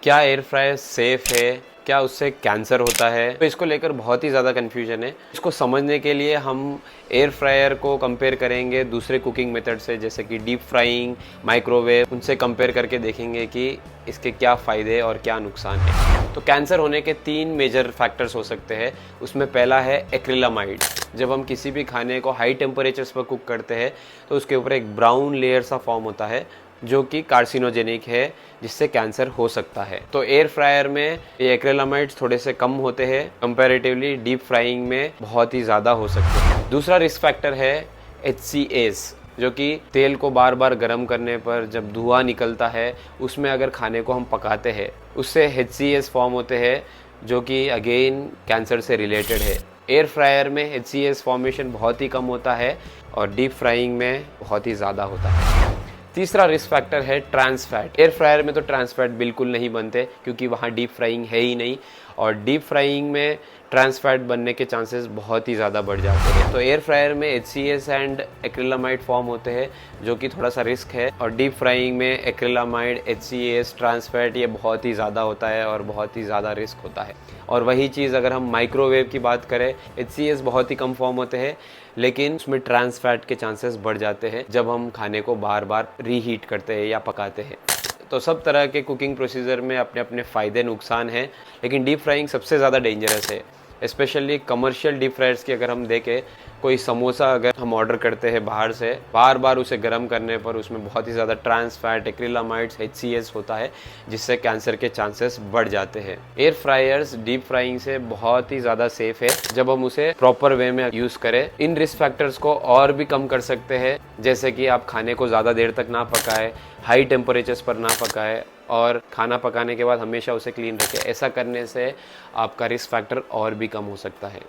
क्या air fryer safe है, क्या उससे कैंसर होता है, तो इसको लेकर बहुत ही ज़्यादा कन्फ्यूजन है। इसको समझने के लिए हम एयर फ्रायर को कंपेयर करेंगे दूसरे कुकिंग मेथड से, जैसे कि डीप फ्राइंग, माइक्रोवेव, उनसे कंपेयर करके देखेंगे कि इसके क्या फ़ायदे और क्या नुकसान है। तो कैंसर होने के 3 मेजर फैक्टर्स हो सकते हैं। उसमें पहला है एक्रिलामाइड। जब हम किसी भी खाने को हाई टेम्परेचर्स पर कुक करते हैं तो उसके ऊपर एक ब्राउन लेयर सा फॉर्म होता है जो कि कार्सिनोजेनिक है, जिससे कैंसर हो सकता है। तो एयर फ्रायर में ये एक्रिलामाइड्स थोड़े से कम होते हैं कंपैरेटिवली, डीप फ्राइंग में बहुत ही ज़्यादा हो सकते हैं। दूसरा रिस्क फैक्टर है HCAs, जो कि तेल को बार बार गर्म करने पर जब धुआं निकलता है उसमें अगर खाने को हम पकाते हैं उससे HCAs फॉर्म होते हैं, जो कि अगेन कैंसर से रिलेटेड है। एयर फ्रायर में HCAs फॉर्मेशन बहुत ही कम होता है और डीप फ्राइंग में बहुत ही ज़्यादा होता है। तीसरा रिस्क फैक्टर है ट्रांस फैट। एयर फ्रायर में तो ट्रांस फैट बिल्कुल नहीं बनते क्योंकि वहाँ डीप फ्राइंग है ही नहीं, और डीप फ्राइंग में ट्रांस फैट बनने के चांसेस बहुत ही ज़्यादा बढ़ जाते हैं। तो एयर फ्रायर में HCAs एंड एक्रिलामाइड फॉर्म होते हैं, जो कि थोड़ा सा रिस्क है, और डीप फ्राइंग में एक्रिलामाइड, HCAs, ट्रांस फैट ये बहुत ही ज़्यादा होता है और बहुत ही ज़्यादा रिस्क होता है। और वही चीज़ अगर हम माइक्रोवेव की बात करें, HCAs बहुत ही कम फॉर्म होते हैं, लेकिन उसमें ट्रांस फैट के चांसेस बढ़ जाते हैं जब हम खाने को बार बार रीहीट करते हैं या पकाते हैं। तो सब तरह के कुकिंग प्रोसीजर में अपने अपने फ़ायदे नुकसान हैं, लेकिन डीप फ्राइंग सबसे ज़्यादा डेंजरस है। स्पेशली कमर्शियल डीप फ्रायर्स की अगर हम देखें, कोई समोसा अगर हम ऑर्डर करते हैं बाहर से, बार बार उसे गर्म करने पर उसमें बहुत ही ज़्यादा ट्रांस फैट, एक्रिलामाइड्स, HCAs होता है, जिससे कैंसर के चांसेस बढ़ जाते हैं। एयर फ्रायर्स डीप फ्राइंग से बहुत ही ज़्यादा सेफ है जब हम उसे प्रॉपर वे में यूज़ करें। इन रिस्क फैक्टर्स को और भी कम कर सकते हैं, जैसे कि आप खाने को ज़्यादा देर तक ना पकाएं, हाई टेम्परेचर्स पर ना पकाएं, और खाना पकाने के बाद हमेशा उसे क्लीन रखें। ऐसा करने से आपका रिस्क फैक्टर और भी कम हो सकता है।